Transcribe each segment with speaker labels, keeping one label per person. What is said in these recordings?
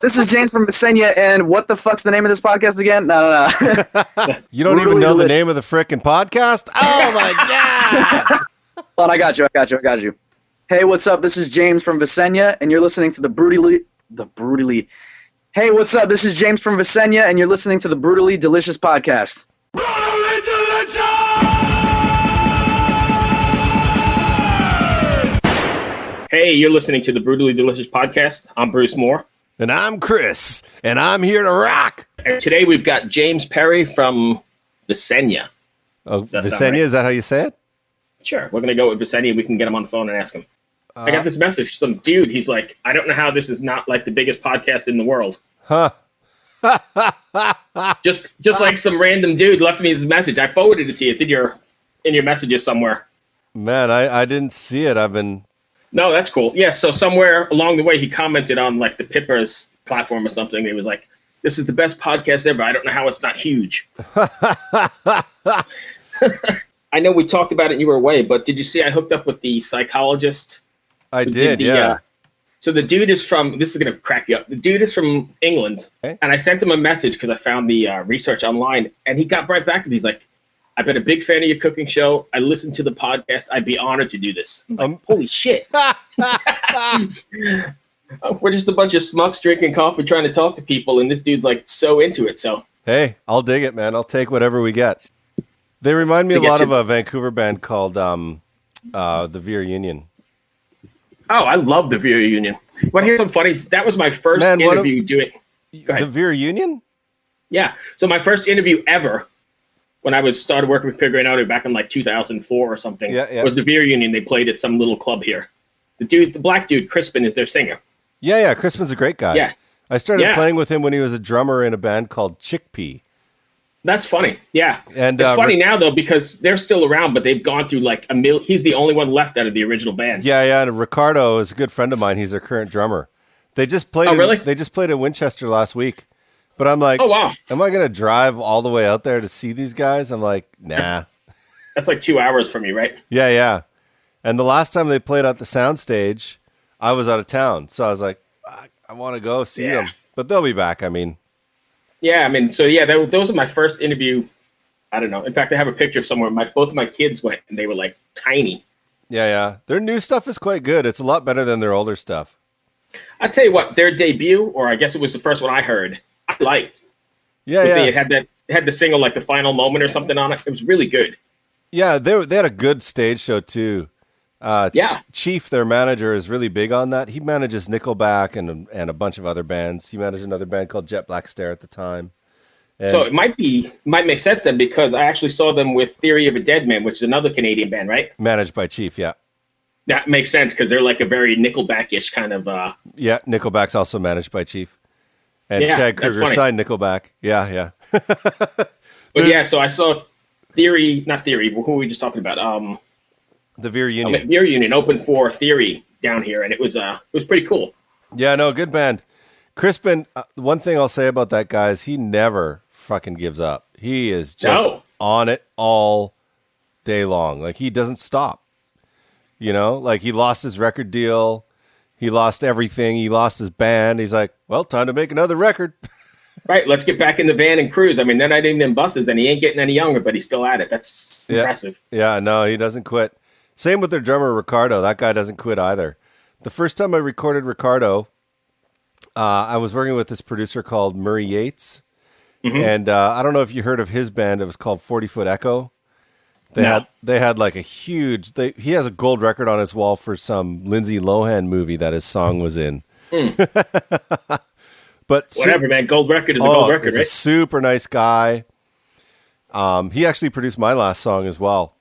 Speaker 1: This is James from Visenya, and what the fuck's the name of this podcast again? No.
Speaker 2: You don't even know the name of the frickin' podcast? Oh, my God.
Speaker 1: Hold on, I got you. Hey, what's up? This is James from Visenya, and you're listening to the Brutally... Hey, what's up? This is James from Visenya, and you're listening to the Brutally Delicious podcast.
Speaker 3: Brutally Delicious!
Speaker 4: Hey, you're listening to the Brutally Delicious podcast. I'm Bruce Moore.
Speaker 2: And I'm Chris, and I'm here to rock.
Speaker 4: And today we've got James Perry from Visenya.
Speaker 2: Oh, Visenya, is that how you say it?
Speaker 4: Sure. We're going to go with Visenya. We can get him on the phone and ask him. I got this message. Some dude, he's like, I don't know how this is not like the biggest podcast in the world.
Speaker 2: Huh.
Speaker 4: just like some random dude left me this message. I forwarded it to you. It's in your messages somewhere.
Speaker 2: Man, I didn't see it.
Speaker 4: No, that's cool. Yeah, so somewhere along the way, he commented on like the Pippers platform or something. He was like, this is the best podcast ever. I don't know how it's not huge. I know we talked about it and you were away, but did you see I hooked up with the psychologist?
Speaker 2: I did, yeah.
Speaker 4: So the dude is from, this is going to crack you up. The dude is from England, okay. And I sent him a message because I found the research online, and he got right back to me. He's like, I've been a big fan of your cooking show. I listened to the podcast. I'd be honored to do this. I'm like, holy shit. We're just a bunch of smucks drinking coffee trying to talk to people, and this dude's like so into it. So
Speaker 2: hey, I'll dig it, man. I'll take whatever we get. They remind me a lot of a Vancouver band called the Veer Union.
Speaker 4: Oh, I love the Veer Union. Well, here's something funny. That was my first interview doing. Go ahead.
Speaker 2: The Veer Union?
Speaker 4: Yeah. So my first interview ever, when I started working with Pigrenato back in like 2004 or something, was the Veer Union. They played at some little club here. The black dude, Crispin, is their singer.
Speaker 2: Yeah. Crispin's a great guy.
Speaker 4: Yeah.
Speaker 2: I started playing with him when he was a drummer in a band called Chickpea.
Speaker 4: That's funny. Yeah.
Speaker 2: And
Speaker 4: it's funny now, though, because they're still around, but they've gone through like he's the only one left out of the original band.
Speaker 2: Yeah. And Ricardo is a good friend of mine. He's their current drummer. They just played.
Speaker 4: Really?
Speaker 2: They just played in Winchester last week. But I'm like, oh, wow. Am I going to drive all the way out there to see these guys? I'm like, nah.
Speaker 4: That's like 2 hours from you, right?
Speaker 2: Yeah. And the last time they played at the soundstage, I was out of town. So I was like, I want to go see them. But they'll be back, I mean.
Speaker 4: Yeah, those are my first interview. I don't know. In fact, I have a picture somewhere. Both of my kids went, and they were like tiny.
Speaker 2: Yeah. Their new stuff is quite good. It's a lot better than their older stuff.
Speaker 4: I tell you what, their debut, or I guess it was the first one I heard, I liked.
Speaker 2: Yeah.
Speaker 4: They had the single like The Final Moment or something on it. It was really good.
Speaker 2: Yeah, they had a good stage show too. Chief, their manager, is really big on that. He manages Nickelback and a bunch of other bands. He managed another band called Jet Black Stare at the time. And
Speaker 4: so it might make sense then, because I actually saw them with Theory of a Dead Man, which is another Canadian band, right?
Speaker 2: Managed by Chief, yeah.
Speaker 4: That makes sense because they're like a very Nickelback-ish kind of.
Speaker 2: Yeah, Nickelback's also managed by Chief. And Chad Kruger signed Nickelback. Yeah.
Speaker 4: But so I saw not Theory. Who were we just talking about?
Speaker 2: The Veer Union.
Speaker 4: Veer Union opened for Theory down here, and it was pretty cool.
Speaker 2: Yeah, no, good band. Crispin, one thing I'll say about that guy is he never fucking gives up. He is just on it all day long. Like, he doesn't stop. You know, like he lost his record deal. He lost everything. He lost his band. He's like, well, time to make another record.
Speaker 4: Right. Let's get back in the van and cruise. I mean, they're not even in buses, and he ain't getting any younger, but he's still at it. That's impressive.
Speaker 2: Yeah, no, he doesn't quit. Same with their drummer, Ricardo. That guy doesn't quit either. The first time I recorded Ricardo, I was working with this producer called Murray Yates. Mm-hmm. And I don't know if you heard of his band. It was called 40 Foot Echo. They had like a huge... he has a gold record on his wall for some Lindsay Lohan movie that his song was in. But
Speaker 4: whatever, man. Gold record is a gold record, right?
Speaker 2: He's a super nice guy. He actually produced my last song as well.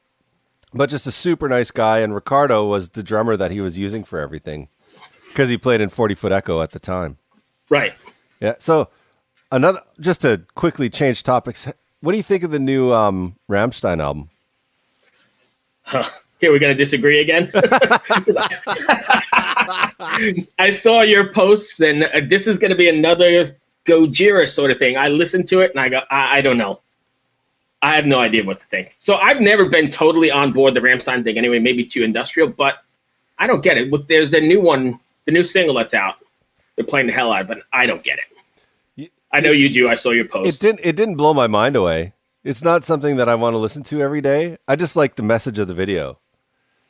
Speaker 2: But just a super nice guy, and Ricardo was the drummer that he was using for everything because he played in 40 Foot Echo at the time.
Speaker 4: Right.
Speaker 2: Yeah. So just to quickly change topics, what do you think of the new Rammstein album?
Speaker 4: Here we're going to disagree again. I saw your posts, and this is going to be another Gojira sort of thing. I listened to it, and I go, I don't know. I have no idea what to think. So I've never been totally on board the Rammstein thing anyway, maybe too industrial, but I don't get it. There's the new one, the new single that's out. they're playing the hell out of it. I don't get it. I know you do. I saw your post.
Speaker 2: It didn't blow my mind away. It's not something that I want to listen to every day. I just like the message of the video.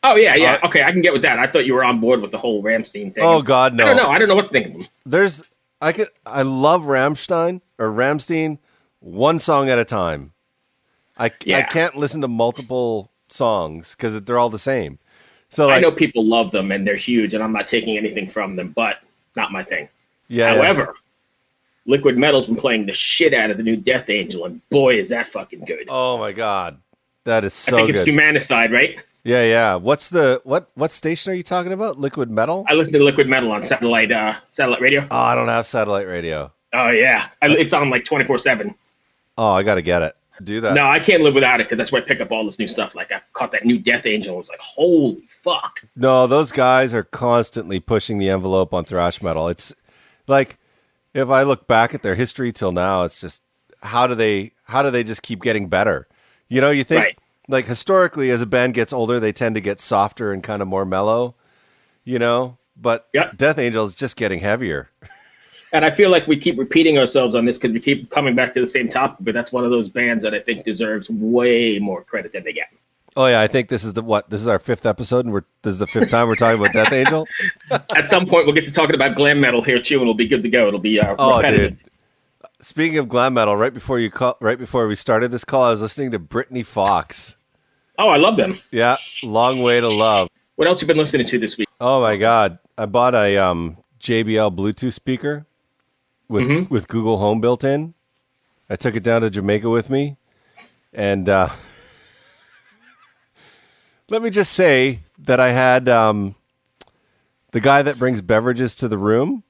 Speaker 4: Oh, yeah. Okay, I can get with that. I thought you were on board with the whole Rammstein thing.
Speaker 2: Oh, God, no.
Speaker 4: I don't know what to think of them.
Speaker 2: I love Rammstein, one song at a time. I can't listen to multiple songs because they're all the same. So
Speaker 4: I know people love them and they're huge, and I'm not taking anything from them, but not my thing.
Speaker 2: Yeah.
Speaker 4: However, Liquid Metal's been playing the shit out of the new Death Angel, and boy, is that fucking good.
Speaker 2: Oh my God, that is so good.
Speaker 4: I think it's Humanicide, right?
Speaker 2: Yeah. What station are you talking about? Liquid Metal?
Speaker 4: I listen to Liquid Metal on satellite radio.
Speaker 2: Oh, I don't have satellite radio.
Speaker 4: Oh yeah, it's on like 24/7.
Speaker 2: Oh, I gotta get it. Do that.
Speaker 4: No, I can't live without it because that's where I pick up all this new stuff. Like I caught that new Death Angel. And was like, holy fuck.
Speaker 2: No, those guys are constantly pushing the envelope on thrash metal. It's like, if I look back at their history till now, it's just how do they just keep getting better? You know, you think
Speaker 4: right.
Speaker 2: Like historically, as a band gets older, they tend to get softer and kind of more mellow. You know, but Death Angel is just getting heavier.
Speaker 4: And I feel like we keep repeating ourselves on this because we keep coming back to the same topic, but that's one of those bands that I think deserves way more credit than they get.
Speaker 2: Oh yeah, I think this is this is our 5th episode, and this is the 5th time we're talking about Death Angel.
Speaker 4: At some point, we'll get to talking about glam metal here too, and we'll be good to go. It'll be repetitive.
Speaker 2: Dude. Speaking of glam metal, right before we started this call, I was listening to Brittany Fox.
Speaker 4: Oh, I love them.
Speaker 2: Yeah, Long Way to Love.
Speaker 4: What else you been listening to this week?
Speaker 2: Oh my God, I bought a JBL Bluetooth speaker with Google Home built in. I took it down to Jamaica with me, and let me just say that I had the guy that brings beverages to the room.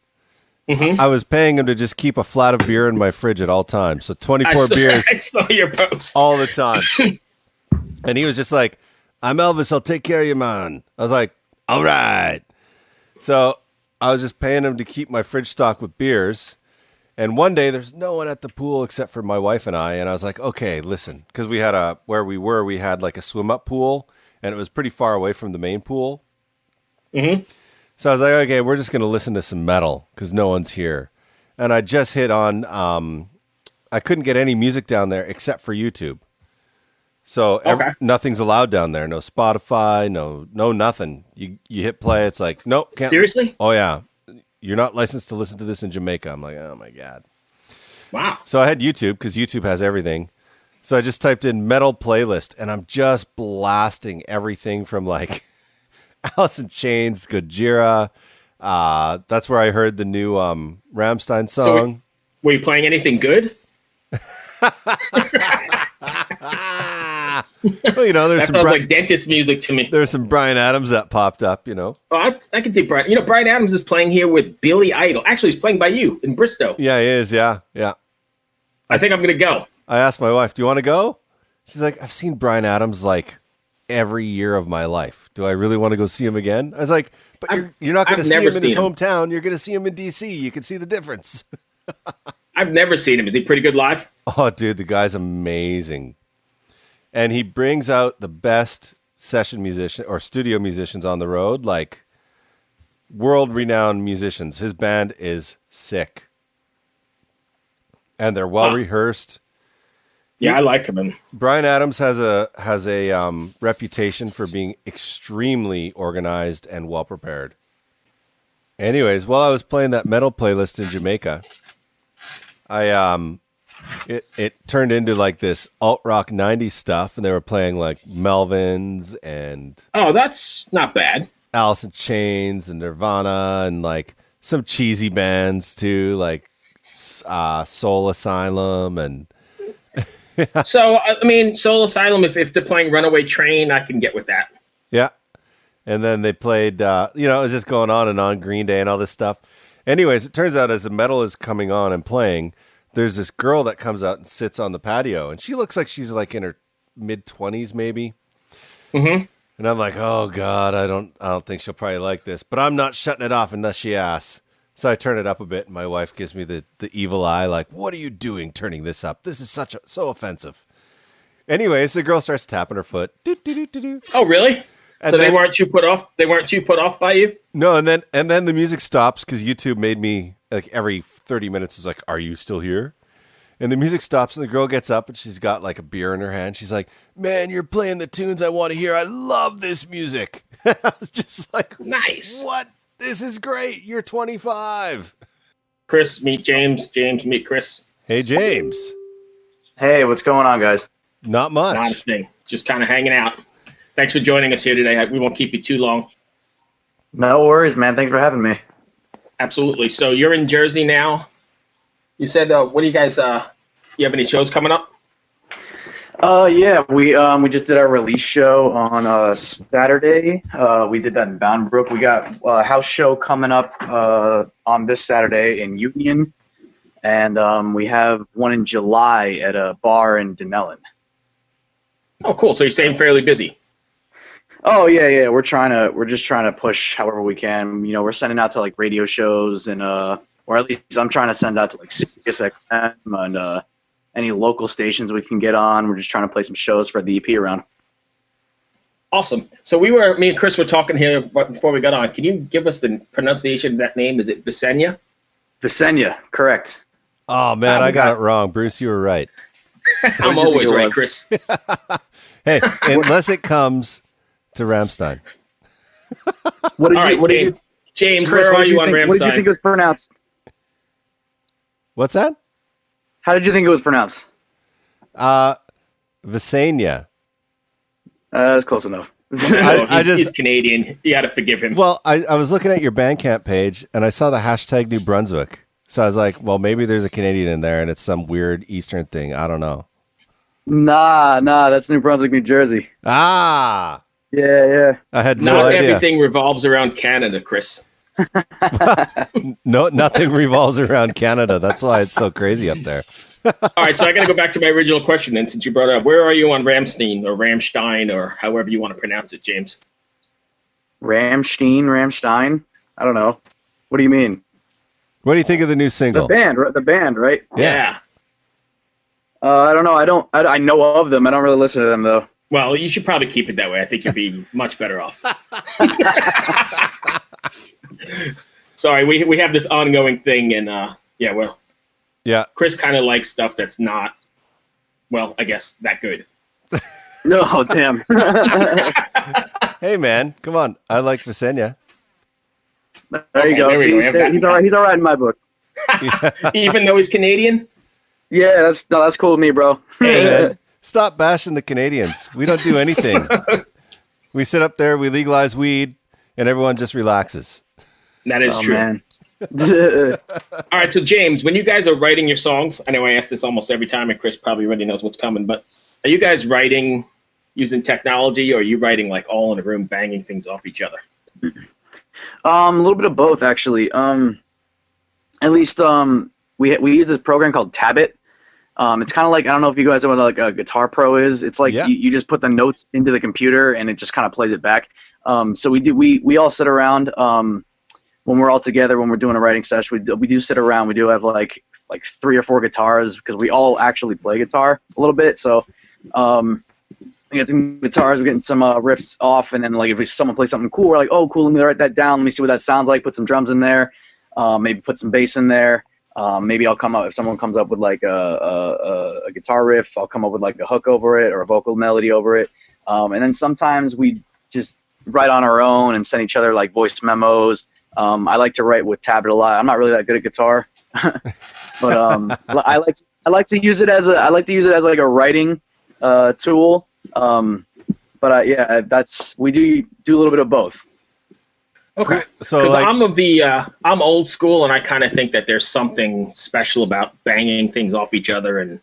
Speaker 2: I was paying him to just keep a flat of beer in my fridge at all times. So 24 beers.
Speaker 4: I saw your post.
Speaker 2: All the time. And he was just like, I'm Elvis, I'll take care of you, man. I was like, all right. So I was just paying him to keep my fridge stocked with beers. And one day there's no one at the pool except for my wife and I. And I was like, okay, listen, because we had we had like a swim up pool, and it was pretty far away from the main pool. So I was like, okay, we're just going to listen to some metal because no one's here. And I just hit on, I couldn't get any music down there except for YouTube. So nothing's allowed down there. No Spotify, no nothing. You hit play, it's like, nope. Can't.
Speaker 4: Seriously?
Speaker 2: Oh, yeah. You're not licensed to listen to this in Jamaica. I'm like, oh, my God.
Speaker 4: Wow.
Speaker 2: So I had YouTube because YouTube has everything. So I just typed in metal playlist, and I'm just blasting everything from like Alice in Chains, Gojira. That's where I heard the new Rammstein song.
Speaker 4: So were you playing anything good?
Speaker 2: Well, you know,
Speaker 4: that sounds like dentist music to me.
Speaker 2: There's some Bryan Adams that popped up, you know.
Speaker 4: Oh, I can take Bryan. You know, Bryan Adams is playing here with Billy Idol. Actually, he's playing by you in Bristow.
Speaker 2: Yeah, he is. Yeah.
Speaker 4: I think I'm going to go.
Speaker 2: I asked my wife, do you want to go? She's like, I've seen Bryan Adams like every year of my life. Do I really want to go see him again? I was like, but you're not going to see him in his hometown. You're going to see him in D.C. You can see the difference.
Speaker 4: I've never seen him. Is he pretty good live?
Speaker 2: Oh, dude, the guy's amazing. And he brings out the best session musician or studio musicians on the road, like world-renowned musicians. His band is sick. And they're well-rehearsed.
Speaker 4: Yeah, I like him.
Speaker 2: Bryan Adams has a reputation for being extremely organized and well-prepared. Anyways, while I was playing that metal playlist in Jamaica, it turned into like this alt rock 90s stuff, and they were playing like Melvins and
Speaker 4: that's not bad.
Speaker 2: Alice in Chains and Nirvana and like some cheesy bands too, like Soul Asylum and
Speaker 4: So I mean, Soul Asylum, if they're playing Runaway Train, I can get with that.
Speaker 2: Yeah. And then they played it was just going on and on, Green Day and all this stuff. Anyways, it turns out as the metal is coming on and playing, there's this girl that comes out and sits on the patio, and she looks like she's like in her mid-20s maybe. And I'm like, oh God, I don't think she'll probably like this, but I'm not shutting it off unless she asks. So I turn it up a bit, and my wife gives me the evil eye, like, what are you doing turning this up? This is so offensive. Anyways, the girl starts tapping her foot.
Speaker 4: Oh, really?
Speaker 2: And
Speaker 4: So
Speaker 2: then,
Speaker 4: they weren't too put off. They weren't too put off by you.
Speaker 2: no, and then the music stops because YouTube made me like every 30 minutes is like, "Are you still here?" And the music stops, and the girl gets up, and she's got like a beer in her hand. She's like, "Man, you're playing the tunes I want to hear. I love this music." I was just like,
Speaker 4: Nice.
Speaker 2: "What? This is great. You're 25."
Speaker 4: Chris, meet James. James, meet Chris.
Speaker 2: Hey, James.
Speaker 1: Hey, what's going on, guys?
Speaker 2: Not much.
Speaker 4: Not a thing. Just kind of hanging out. Thanks for joining us here today. We won't keep you too long.
Speaker 1: No worries, man. Thanks for having me.
Speaker 4: Absolutely. So you're in Jersey now. You said, what do you guys? You have any shows coming up?
Speaker 1: Yeah, we just did our release show on Saturday. We did that in Bound Brook. We got a house show coming up on this Saturday in Union, and we have one in July at a bar in Denellen.
Speaker 4: Oh, cool. So you're staying fairly busy.
Speaker 1: Oh yeah. We're just trying to push however we can. You know, we're sending out to like radio shows and or at least I'm trying to send out to like Sirius XM and any local stations we can get on. We're just trying to play some shows for the EP around.
Speaker 4: Awesome. So me and Chris were talking here before we got on. Can you give us the pronunciation of that name? Is it Visenya?
Speaker 1: Visenya, correct.
Speaker 2: Oh, man, I got it wrong. Bruce, you were right.
Speaker 4: I'm always right, Chris.
Speaker 2: Hey, unless it comes to Rammstein.
Speaker 1: What did
Speaker 4: All right,
Speaker 1: what did you,
Speaker 4: James,
Speaker 1: Chris,
Speaker 4: where
Speaker 1: what
Speaker 4: are
Speaker 1: did
Speaker 4: you on
Speaker 1: think,
Speaker 4: Rammstein?
Speaker 1: What did you think it was pronounced?
Speaker 2: What's that?
Speaker 1: How did you think it was pronounced?
Speaker 2: Visenya.
Speaker 1: That's close enough.
Speaker 4: He's Canadian. You got to forgive him.
Speaker 2: Well, I was looking at your Bandcamp page, and I saw the hashtag New Brunswick. So I was like, well, maybe there's a Canadian in there, and it's some weird Eastern thing. I don't know.
Speaker 1: Nah, that's New Brunswick, New Jersey.
Speaker 2: Ah!
Speaker 1: Yeah.
Speaker 2: I had no
Speaker 4: Not
Speaker 2: idea.
Speaker 4: everything revolves around Canada, Chris.
Speaker 2: No, nothing revolves around Canada. That's why it's so crazy up there.
Speaker 4: All right, so I got to go back to my original question then, since you brought it up. Where are you on Rammstein, or however you want to pronounce it, James?
Speaker 1: Rammstein? I don't know. What do you mean?
Speaker 2: What do you think of the new single?
Speaker 1: The band, right?
Speaker 4: Yeah.
Speaker 1: I don't know. I know of them. I don't really listen to them though.
Speaker 4: Well, you should probably keep it that way. I think you'd be much better off. Sorry, we have this ongoing thing, and
Speaker 2: Yeah.
Speaker 4: Chris kind of likes stuff that's not, well, I guess that good.
Speaker 1: No, damn.
Speaker 2: Hey, man, come on. I like Visenya.
Speaker 1: There you go.
Speaker 4: There we go. We have that.
Speaker 1: He's all right. He's all right in my book.
Speaker 4: Even though he's Canadian?
Speaker 1: Yeah, that's cool with me, bro.
Speaker 2: Hey, man, stop bashing the Canadians. We don't do anything. We sit up there, we legalize weed, and everyone just relaxes.
Speaker 4: That is true.
Speaker 1: Man.
Speaker 4: All right, so James, when you guys are writing your songs, I know I ask this almost every time, and Chris probably already knows what's coming, but are you guys writing using technology, or are you writing like all in a room, banging things off each other?
Speaker 1: A little bit of both, actually. At least we use this program called Tabit. It's kind of like, I don't know if you guys know what like a Guitar Pro is. It's like you just put the notes into the computer and it just kind of plays it back. So we all sit around when we're all together, when we're doing a writing session. We do sit around. We do have like 3 or 4 guitars because we all actually play guitar a little bit. So we get some guitars, we're getting some riffs off, and then like if someone plays something cool, we're like, oh cool, let me write that down. Let me see what that sounds like. Put some drums in there. Maybe put some bass in there. Maybe I'll come up if someone comes up with like a guitar riff. I'll come up with like a hook over it or a vocal melody over it. And then sometimes we just write on our own and send each other like voice memos. I like to write with Tablet a lot. I'm not really that good at guitar, but I like to use it as like a writing tool. We do a little bit of both.
Speaker 4: Okay.
Speaker 2: So
Speaker 4: Because I'm old school, and I kind of think that there's something special about banging things off each other, and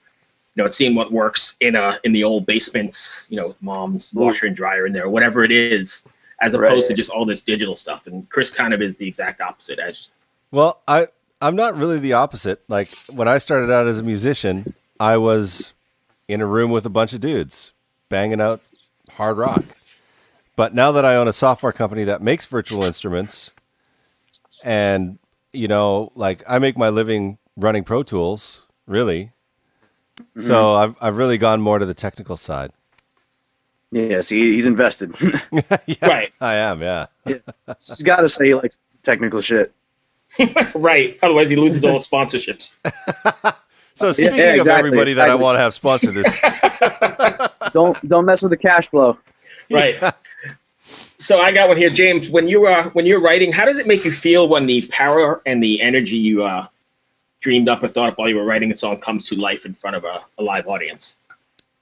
Speaker 4: seeing what works in the old basements, with mom's washer and dryer in there, whatever it is, as opposed to just all this digital stuff. And Chris kind of is the exact opposite.
Speaker 2: Well, I'm not really the opposite. Like when I started out as a musician, I was in a room with a bunch of dudes banging out hard rock. But now that I own a software company that makes virtual instruments, and I make my living running Pro Tools, really. Mm-hmm. So I've really gone more to the technical side.
Speaker 1: Yes, he's invested.
Speaker 2: Yeah,
Speaker 4: Right.
Speaker 2: I am. Yeah.
Speaker 1: He's got to say he likes technical shit.
Speaker 4: Right. Otherwise, he loses all the sponsorships.
Speaker 2: So speaking of
Speaker 1: exactly,
Speaker 2: everybody that I
Speaker 1: exactly.
Speaker 2: want to have sponsor this,
Speaker 1: Don't mess with the cash flow.
Speaker 4: Right. So I got one here, James. When you're writing, how does it make you feel when the power and the energy you dreamed up or thought up while you were writing a song comes to life in front of a live audience?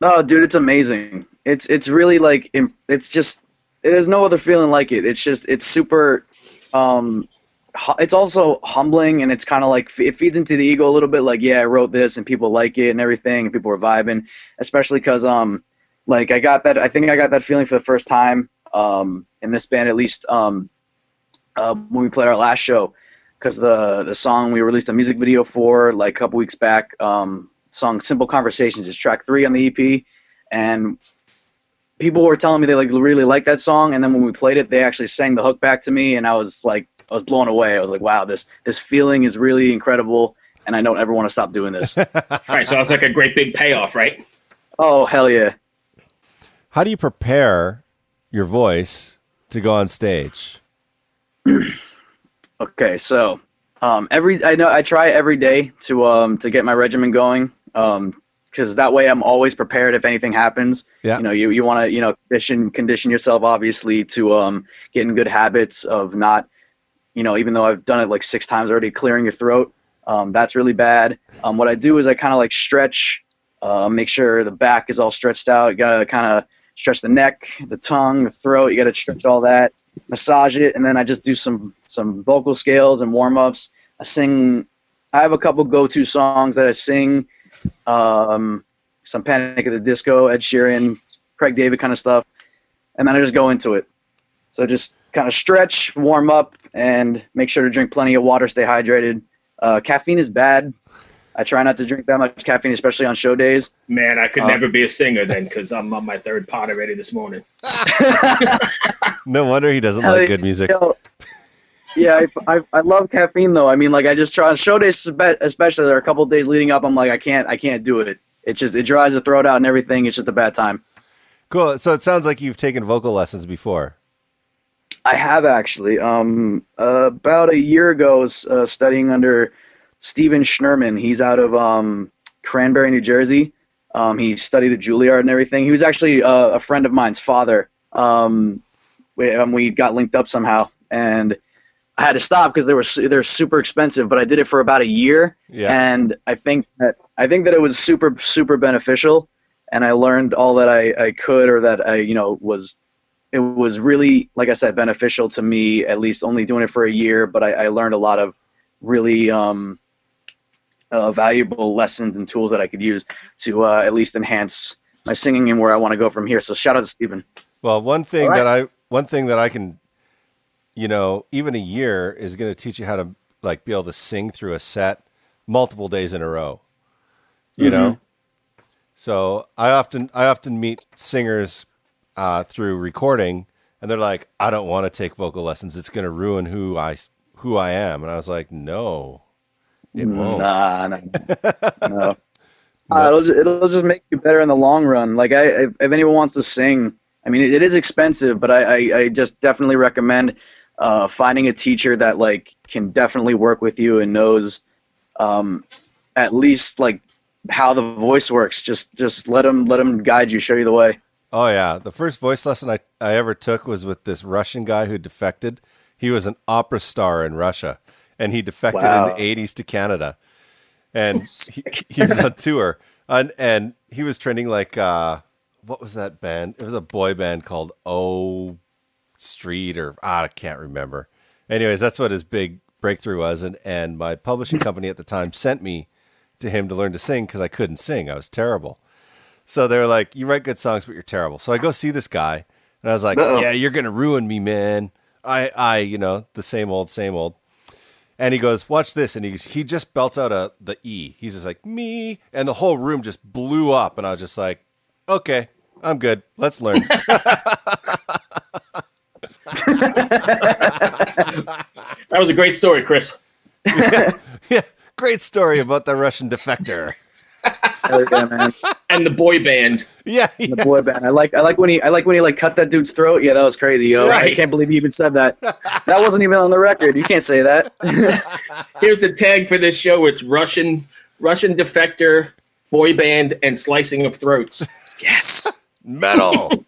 Speaker 1: Oh, dude, it's amazing. It's really like it's just there's no other feeling like it. It's super. It's also humbling, and it's kind of like it feeds into the ego a little bit. Like, yeah, I wrote this, and people like it, and everything, and people were vibing. Especially because like I think I got that feeling for the first time in this band, at least when we played our last show, because the song we released a music video for like a couple weeks back. Song "Simple Conversations" is track 3 on the EP, and people were telling me they like really like that song. And then when we played it, they actually sang the hook back to me, and I was blown away. I was like, wow, this feeling is really incredible, and I don't ever want to stop doing this.
Speaker 4: Right. So that's like a great big payoff, right?
Speaker 1: Oh, hell yeah.
Speaker 2: how do you prepare your voice to go on stage?
Speaker 1: Okay, so I try every day to get my regimen going, because that way I'm always prepared if anything happens.
Speaker 2: Yeah.
Speaker 1: You want to condition yourself obviously to get in good habits of not, even though I've done it like 6 times already, clearing your throat. That's really bad. What I do is I kind of like stretch, make sure the back is all stretched out. You gotta kind of stretch the neck, the tongue, the throat. You gotta stretch all that, massage it, and then I just do some vocal scales and warm ups. I have a couple go-to songs that I sing. Some Panic at the Disco, Ed Sheeran, Craig David kind of stuff, and then I just go into it. So just kind of stretch, warm up, and make sure to drink plenty of water, stay hydrated. Caffeine is bad. I try not to drink that much caffeine, especially on show days.
Speaker 4: Man, I could never be a singer then, because I'm on my 3rd pot already this morning.
Speaker 2: No wonder he doesn't like good music.
Speaker 1: Yeah, I love caffeine though. I mean, like I just try on show days, especially there are a couple of days leading up. I'm like, I can't do it. It dries the throat out and everything. It's just a bad time.
Speaker 2: Cool. So it sounds like you've taken vocal lessons before.
Speaker 1: I have actually. About a year ago, I was studying under Steven Schnerman. He's out of Cranberry, New Jersey. He studied at Juilliard and everything. He was actually a friend of mine's father. We got linked up somehow, and I had to stop because they're super expensive. But I did it for about a year, and I think that it was super super beneficial, and I learned all that I could, or that it was really, like I said, beneficial to me. At least only doing it for a year, but I learned a lot of really valuable lessons and tools that I could use to at least enhance my singing and where I want to go from here. So shout out to Steven.
Speaker 2: Well, one thing that I can, even a year is going to teach you how to like be able to sing through a set multiple days in a row. You know, so I often meet singers through recording, and they're like, I don't want to take vocal lessons. It's going to ruin who I am. And I was like, no, it won't.
Speaker 1: No. It'll just make you better in the long run. Like if anyone wants to sing, I mean, it is expensive, but I just definitely recommend finding a teacher that like can definitely work with you and knows at least like how the voice works. Just let them guide you, show you the way.
Speaker 2: Oh yeah, the first voice lesson I ever took was with this Russian guy who defected. He was an opera star in Russia, and he defected in the 80s to Canada, and he was on tour, and he was trending like what was that band? It was a boy band called O Street, or I can't remember. Anyways, that's what his big breakthrough was, and my publishing company at the time sent me to him to learn to sing because I couldn't sing. I was terrible. So they were like, you write good songs, but you're terrible. So I go see this guy, and I was like, yeah, you're going to ruin me, man. The same old. And he goes, watch this. And he just belts out the E. He's just like, me. And the whole room just blew up. And I was just like, okay, I'm good. Let's learn.
Speaker 4: That was a great story, Chris.
Speaker 2: Yeah, great story about the Russian defector.
Speaker 1: Hell yeah, man.
Speaker 4: And the boy band.
Speaker 2: Yeah,
Speaker 1: The boy band. I like when he like cut that dude's throat. Yeah, that was crazy, yo.
Speaker 2: Right.
Speaker 1: I can't believe he even said that. That wasn't even on the record. You can't say that.
Speaker 4: Here's the tag for this show. It's Russian defector, boy band, and slicing of throats.
Speaker 1: Yes.
Speaker 2: metal.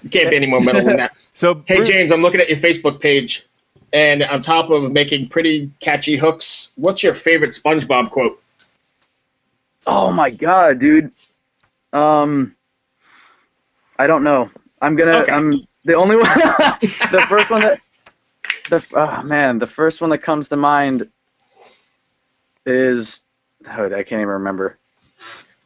Speaker 4: You can't be any more metal than that.
Speaker 2: So,
Speaker 4: Hey, James, I'm looking at your Facebook page, and on top of making pretty catchy hooks, what's your favorite SpongeBob quote?
Speaker 1: Oh my god, dude. I don't know. I'm the only one. The first one that. The first one that comes to mind is. Oh, I can't even remember.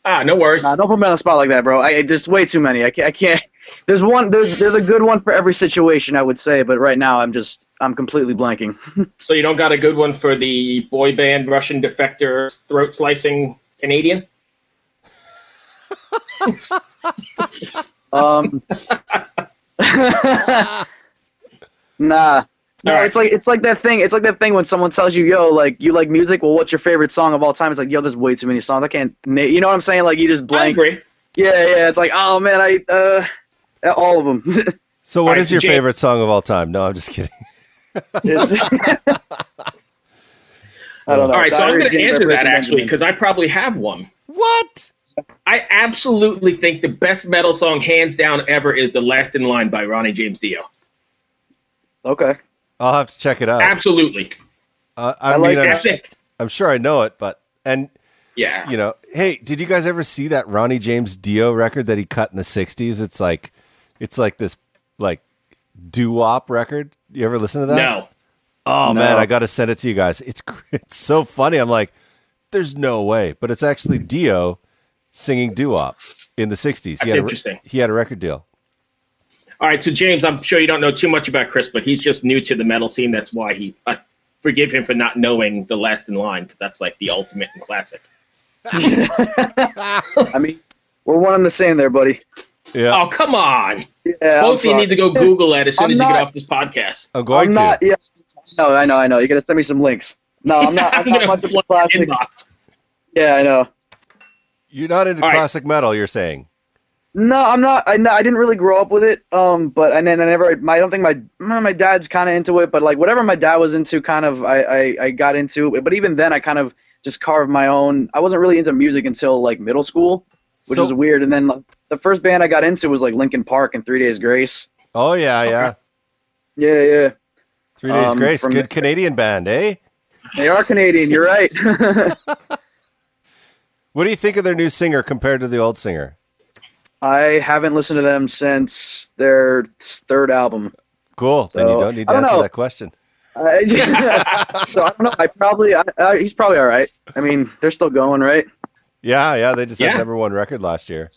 Speaker 4: No worries.
Speaker 1: Nah, don't put me on the spot like that, bro. There's way too many. I can't. There's a good one for every situation, I would say, but right now I'm completely blanking.
Speaker 4: So you don't got a good one for the boy band, Russian defector, throat slicing Canadian?
Speaker 1: Nah. No,
Speaker 4: All right.
Speaker 1: it's like that thing. It's like that thing when someone tells you, "Yo, like you like music. Well, what's your favorite song of all time?" It's like, "Yo, there's way too many songs. I can't." You know what I'm saying? Like you just
Speaker 4: I
Speaker 1: blank.
Speaker 4: agree.
Speaker 1: Yeah. It's like, oh man, all of them.
Speaker 2: So what
Speaker 4: All right,
Speaker 2: is your
Speaker 4: James-
Speaker 2: favorite song of all time? No, I'm just kidding.
Speaker 1: I don't know.
Speaker 4: All right, so I'm going to
Speaker 1: Diary of
Speaker 4: answer
Speaker 1: Jane by
Speaker 4: that,
Speaker 1: Breaking
Speaker 4: actually,
Speaker 1: Benjamin.
Speaker 4: because I probably have one.
Speaker 2: What?
Speaker 4: I absolutely think the best metal song, hands down, ever is The Last in Line by Ronnie James Dio.
Speaker 1: Okay.
Speaker 2: I'll have to check it out.
Speaker 4: Absolutely.
Speaker 2: I
Speaker 1: like
Speaker 2: mean,
Speaker 1: that.
Speaker 4: Epic.
Speaker 2: I'm sure I know it, and
Speaker 4: Yeah.
Speaker 2: you know, hey, did you guys ever see that Ronnie James Dio record that he cut in the '60s? It's like this like doo-wop record. You ever listen to that?
Speaker 4: No.
Speaker 2: Oh
Speaker 1: No.
Speaker 2: man, I got to send it to you guys. It's so funny. I'm like, there's no way, but it's actually Dio singing doo-wop in the '60s.
Speaker 4: That's interesting.
Speaker 2: He had a record deal.
Speaker 4: All right, so James, I'm sure you don't know too much about Chris, but he's just new to the metal scene. That's why I forgive him for not knowing The Last in Line, because that's like the ultimate and classic.
Speaker 1: I mean, we're one and the same there, buddy.
Speaker 2: Yeah,
Speaker 4: Oh, come on.
Speaker 1: Yeah.
Speaker 4: Both of you need to go Google that as soon
Speaker 1: I'm
Speaker 4: as you
Speaker 1: not-
Speaker 4: get off this podcast.
Speaker 2: I'm going
Speaker 1: I'm
Speaker 2: to.
Speaker 1: not. Yeah. No, I know. You gotta send me some links. No, I'm not. I'm not
Speaker 4: gonna
Speaker 1: much of a
Speaker 4: plug
Speaker 1: classic.
Speaker 4: inbox.
Speaker 1: Yeah, I know.
Speaker 2: You're not into
Speaker 4: All right.
Speaker 2: classic metal, you're saying?
Speaker 1: No, I'm not. I didn't really grow up with it. But and then I don't think my dad's kind of into it. But like whatever my dad was into, kind of I got into it. But even then, I kind of just carved my own. I wasn't really into music until like middle school, which
Speaker 2: So-
Speaker 1: was weird. And then like, the first band I got into was like Linkin Park and 3 Days Grace.
Speaker 2: Oh yeah.
Speaker 1: Yeah.
Speaker 2: 3 Days Grace,
Speaker 1: from
Speaker 2: good
Speaker 1: the-
Speaker 2: Canadian band, eh?
Speaker 1: They are Canadian. You're right.
Speaker 2: What do you think of their new singer compared to the old singer?
Speaker 1: I haven't listened to them since their third album.
Speaker 2: Cool. Then you
Speaker 1: So,
Speaker 2: don't need to
Speaker 1: I don't
Speaker 2: answer
Speaker 1: know.
Speaker 2: that question.
Speaker 1: So I don't know. He's probably all right. I mean, they're still going, right?
Speaker 2: Yeah. They just had
Speaker 4: Yeah.
Speaker 2: #1 record last year.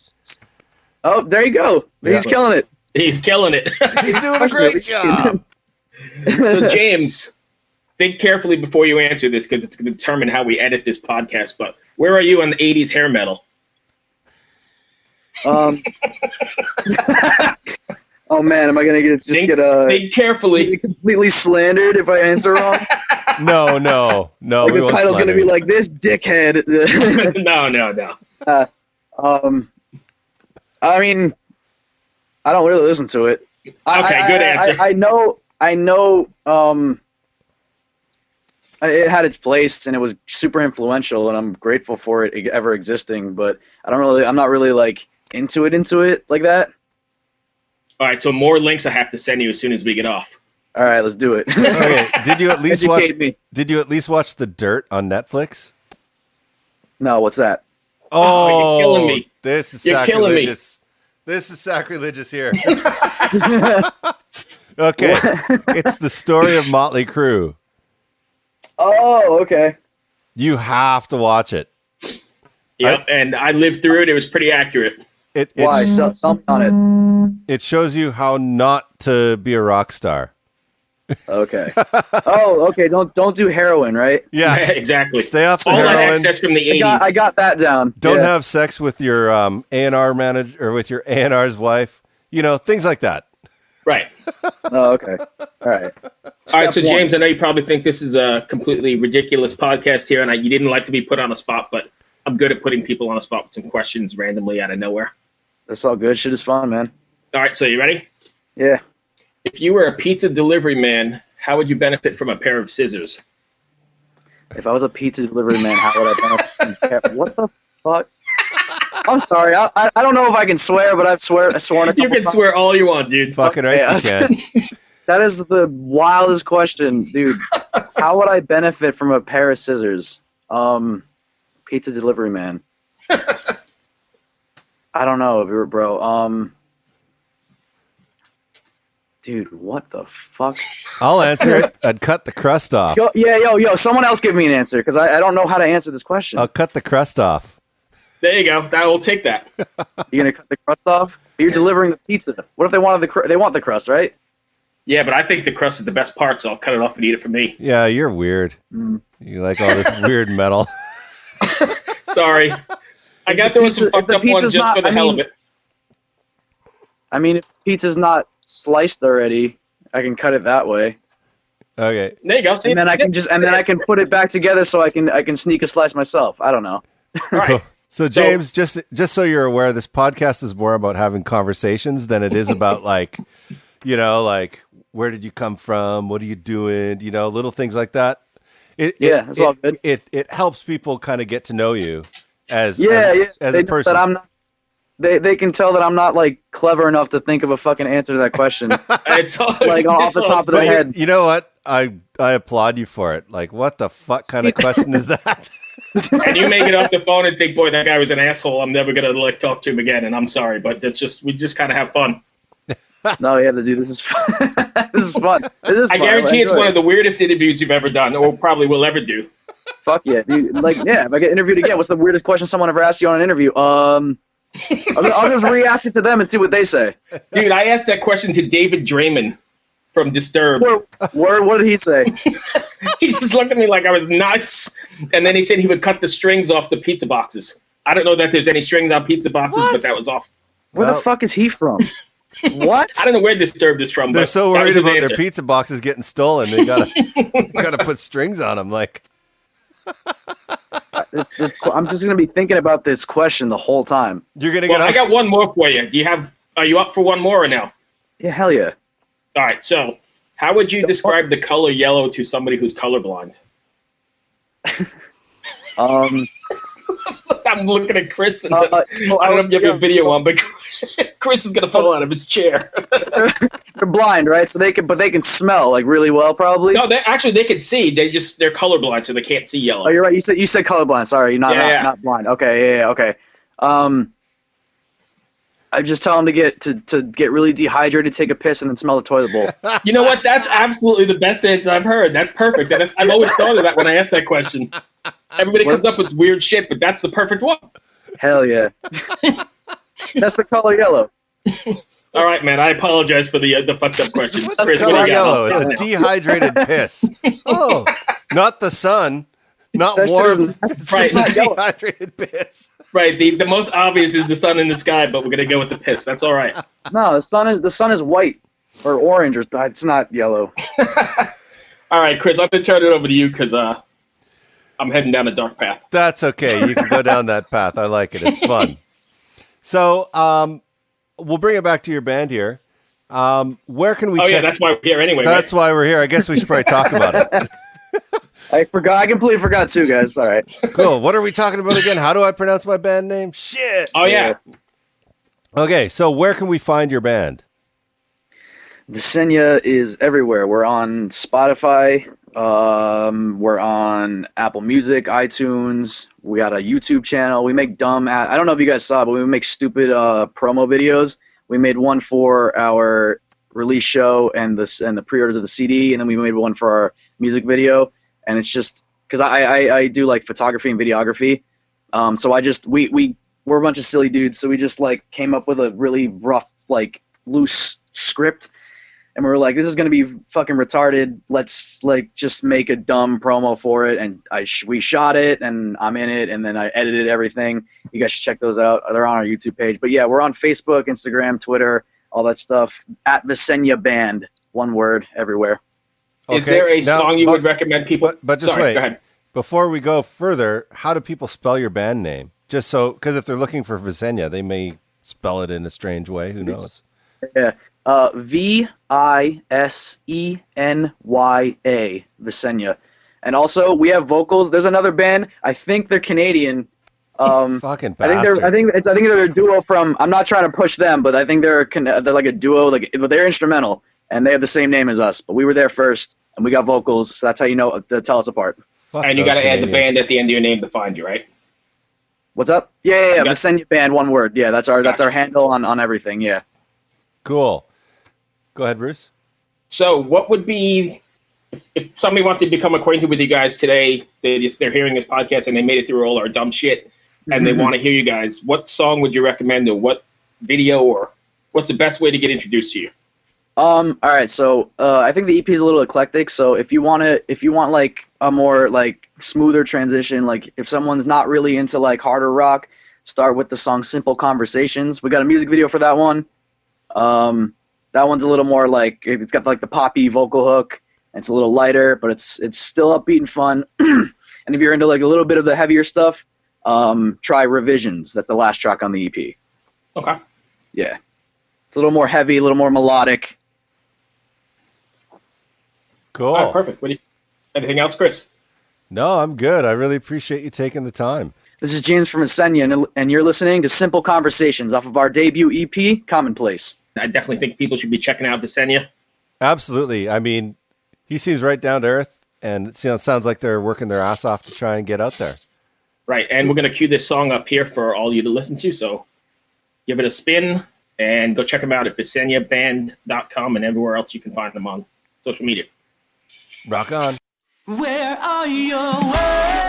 Speaker 1: Oh, there you go. He's
Speaker 2: Yeah.
Speaker 1: killing it.
Speaker 4: He's killing it.
Speaker 2: He's doing a great job.
Speaker 4: So, James, think carefully before you answer this, because it's going to determine how we edit this podcast. But where are you on the 80s hair metal?
Speaker 1: Oh man, am I gonna
Speaker 4: Think
Speaker 1: get
Speaker 4: carefully.
Speaker 1: completely slandered if I answer wrong?
Speaker 2: No.
Speaker 1: Like
Speaker 2: we
Speaker 1: the
Speaker 2: won't
Speaker 1: title's
Speaker 2: slander
Speaker 1: gonna be
Speaker 2: you.
Speaker 1: like this dickhead.
Speaker 4: No.
Speaker 1: I mean, I don't really listen to it.
Speaker 4: Okay, good answer.
Speaker 1: I know. It had its place and it was super influential, and I'm grateful for it ever existing. But I'm not really like into it like that.
Speaker 4: All right, so more links I have to send you as soon as we get off.
Speaker 1: All right, let's do it.
Speaker 2: Okay, did you at least
Speaker 1: Educate me.
Speaker 2: Did you at least watch The Dirt on Netflix?
Speaker 1: No, what's that?
Speaker 4: Oh, you're killing me.
Speaker 2: This is
Speaker 4: You're killing me.
Speaker 2: sacrilegious. This is sacrilegious here. Okay, it's the story of Motley Crue.
Speaker 1: Oh, okay.
Speaker 2: You have to watch it.
Speaker 4: Yep, and I lived through it. It was pretty accurate.
Speaker 1: Why? Sell me on
Speaker 2: It shows you how not to be a rock star.
Speaker 1: it. Okay. Oh, okay. Don't do heroin, right?
Speaker 2: Yeah,
Speaker 4: Exactly.
Speaker 2: stay off the
Speaker 4: All that
Speaker 2: heroin.
Speaker 4: excess from the 80s.
Speaker 1: I got that down.
Speaker 2: Don't
Speaker 1: Yeah.
Speaker 2: have sex with your A&R manager or with your A&R's wife. You know, things like that.
Speaker 4: Right.
Speaker 1: Oh, okay. All right.
Speaker 4: All right, so
Speaker 1: Step one.
Speaker 4: James, I know you probably think this is a completely ridiculous podcast here, and you didn't like to be put on the spot, but I'm good at putting people on the spot with some questions randomly out of nowhere.
Speaker 1: That's all good. Shit is fun, man.
Speaker 4: All right, so you ready?
Speaker 1: Yeah.
Speaker 4: If you were a pizza delivery man, how would you benefit from a pair of scissors?
Speaker 1: If I was a pizza delivery man, how would I benefit? What the fuck? I'm sorry. I don't know if I can swear, but I've sworn a couple
Speaker 4: You can
Speaker 1: times.
Speaker 4: swear all you want, dude.
Speaker 2: Fucking right, you can.
Speaker 1: That is the wildest question, dude. How would I benefit from a pair of scissors? Pizza delivery man. I don't know, bro. Dude, what the fuck?
Speaker 2: I'll answer it. I'd cut the crust off.
Speaker 1: Yo, someone else give me an answer, because I don't know how to answer this question.
Speaker 2: I'll cut the crust off.
Speaker 4: There you go. That will take that.
Speaker 1: You're gonna cut the crust off? You're delivering the pizza. What if they wanted they want the crust, right?
Speaker 4: Yeah, but I think the crust is the best part, so I'll cut it off and eat it for me.
Speaker 2: Yeah, you're weird. You like all this weird metal.
Speaker 4: Sorry. I got throwing some fucked up ones just for the hell of it.
Speaker 1: I mean, if pizza's not sliced already, I can cut it that way.
Speaker 2: Okay.
Speaker 4: There you go. See,
Speaker 1: And then I can put it back together so I can sneak a slice myself. I don't know.
Speaker 4: All right.
Speaker 2: So James, just so you're aware, this podcast is more about having conversations than it is about like where did you come from? What are you doing? Little things like that.
Speaker 1: It's all good.
Speaker 2: It helps people kind of get to know you as
Speaker 1: They
Speaker 2: a
Speaker 1: know
Speaker 2: person.
Speaker 1: that I'm not, they can tell that I'm not like clever enough to think of a fucking answer to that question.
Speaker 4: It's all,
Speaker 1: Like off the top of the
Speaker 2: But
Speaker 1: head.
Speaker 2: you know what? I applaud you for it. Like, what the fuck kind of question is that?
Speaker 4: And you may get off the phone and think, boy, that guy was an asshole. I'm never going to talk to him again. And I'm sorry, but we just kind of have fun.
Speaker 1: No, yeah, dude, this is fun. This is fun.
Speaker 4: I guarantee it's one of the weirdest interviews you've ever done, or probably will ever do.
Speaker 1: Fuck yeah, dude. If I get interviewed again, what's the weirdest question someone ever asked you on an interview? I'll just re-ask it to them and see what they say.
Speaker 4: Dude, I asked that question to David Draymond from Disturbed.
Speaker 1: What did he say?
Speaker 4: He just looked at me like I was nuts, and then he said he would cut the strings off the pizza boxes. I don't know that there's any strings on pizza boxes, but that was off.
Speaker 1: Where the fuck is he from? What?
Speaker 4: I don't know where Disturbed is from.
Speaker 2: They're
Speaker 4: but
Speaker 2: so
Speaker 4: that
Speaker 2: worried
Speaker 4: was his
Speaker 2: about
Speaker 4: answer.
Speaker 2: their pizza boxes getting stolen. They gotta put strings on them. Like,
Speaker 1: I'm just gonna be thinking about this question the whole time.
Speaker 2: you're gonna
Speaker 4: Well,
Speaker 2: get.
Speaker 4: I got one more for you. Are you up for one more or no?
Speaker 1: Yeah, hell yeah.
Speaker 4: All right. So, how would you describe the color yellow to somebody who's colorblind? I'm looking at Chris, and I don't know if you have your video on, but Chris is gonna fall out of his chair.
Speaker 1: They're blind, right? So they can smell like really well, probably.
Speaker 4: No, they can see. They're colorblind, so they can't see yellow.
Speaker 1: Oh, you're right. You said colorblind. Sorry, not blind. Okay, yeah, okay. I just tell them to get really dehydrated, take a piss, and then smell the toilet bowl.
Speaker 4: You know what? That's absolutely the best answer I've heard. That's perfect. And I've always thought of that when I ask that question. Everybody comes up with weird shit, but that's the perfect one.
Speaker 1: Hell yeah. That's the color yellow.
Speaker 4: All right, man. I apologize for the fucked up question.
Speaker 2: What's the
Speaker 4: Chris, what do
Speaker 2: color
Speaker 4: you got?
Speaker 2: yellow? It's a dehydrated piss. Oh, not the sun, not
Speaker 1: That shit
Speaker 2: warm.
Speaker 1: is-
Speaker 2: It's
Speaker 4: Right.
Speaker 2: just a dehydrated piss.
Speaker 4: Right. The most obvious is the sun in the sky, but we're gonna go with the piss. That's all right.
Speaker 1: No, the sun is white or orange, or it's not yellow.
Speaker 4: All right, Chris. I'm gonna turn it over to you because I'm heading down a dark path.
Speaker 2: That's okay. You can go down that path. I like it. It's fun. So, we'll bring it back to your band here. Where can we
Speaker 4: Oh
Speaker 2: check?
Speaker 4: yeah, that's why we're here anyway.
Speaker 2: That's
Speaker 4: right?
Speaker 2: why we're here. I guess we should probably talk about it.
Speaker 1: I completely forgot too, guys. All right.
Speaker 2: Cool. What are we talking about again? How do I pronounce my band name? Shit.
Speaker 4: Oh yeah.
Speaker 2: Okay, so where can we find your band?
Speaker 1: Visenya is everywhere. We're on Spotify. We're on Apple Music, iTunes. We got a YouTube channel. We make I don't know if you guys saw, but we make stupid promo videos. We made one for our release show and the pre-orders of the CD, and then we made one for our music video. And it's just because I do like photography and videography. So we're a bunch of silly dudes. So we just like came up with a really rough, like loose script. And we were like, this is going to be fucking retarded. Let's like just make a dumb promo for it. And we shot it and I'm in it. And then I edited everything. You guys should check those out. They're on our YouTube page. But yeah, we're on Facebook, Instagram, Twitter, all that stuff. At Visenya Band, one word, everywhere.
Speaker 4: Is there a song you would recommend people?
Speaker 2: But just
Speaker 4: Sorry,
Speaker 2: wait.
Speaker 4: Go ahead.
Speaker 2: Before we go further, how do people spell your band name? Just so, because if they're looking for Visenya, they may spell it in a strange way. Who knows?
Speaker 1: Yeah. Visenya, Visenya. And also, we have vocals. There's another band. I think they're Canadian.
Speaker 2: Fucking bastards.
Speaker 1: I think they're a duo from. I'm not trying to push them, but I think they're like a duo. But they're instrumental, and they have the same name as us. But we were there first, and we got vocals, so that's how you know to tell us apart.
Speaker 2: Fuck
Speaker 4: And you
Speaker 2: those
Speaker 4: got to add the
Speaker 2: Canadians.
Speaker 4: band at the end of your name to find you, right?
Speaker 1: What's up? Yeah.
Speaker 4: got-
Speaker 1: Visenya Band, one word. Yeah, that's our handle on everything. Yeah.
Speaker 2: Cool. Go ahead, Bruce.
Speaker 4: So what would be, if somebody wanted to become acquainted with you guys today, they're hearing this podcast and they made it through all our dumb shit, and they want to hear you guys, what song would you recommend, or what video, or what's the best way to get introduced to you?
Speaker 1: All right. So I think the EP is a little eclectic. So if you want like a more like smoother transition, like if someone's not really into like harder rock, start with the song "Simple Conversations." We got a music video for that one. That one's a little more like, it's got like the poppy vocal hook. It's a little lighter, but it's still upbeat and fun. And if you're into like a little bit of the heavier stuff, try Revisions. That's the last track on the EP.
Speaker 4: Okay.
Speaker 1: Yeah. It's a little more heavy, a little more melodic.
Speaker 2: Cool.
Speaker 4: All right, perfect. Anything else, Chris?
Speaker 2: No, I'm good. I really appreciate you taking the time.
Speaker 1: This is James from Visenya, and you're listening to Simple Conversations off of our debut EP, Commonplace.
Speaker 4: I definitely think people should be checking out Visenya.
Speaker 2: Absolutely. I mean, he seems right down to earth, and it sounds like they're working their ass off to try and get out there.
Speaker 4: Right, and we're going to cue this song up here for all you to listen to, so give it a spin, and go check them out at visenyaband.com and everywhere else you can find them on social media.
Speaker 2: Rock on.
Speaker 3: Where are your words?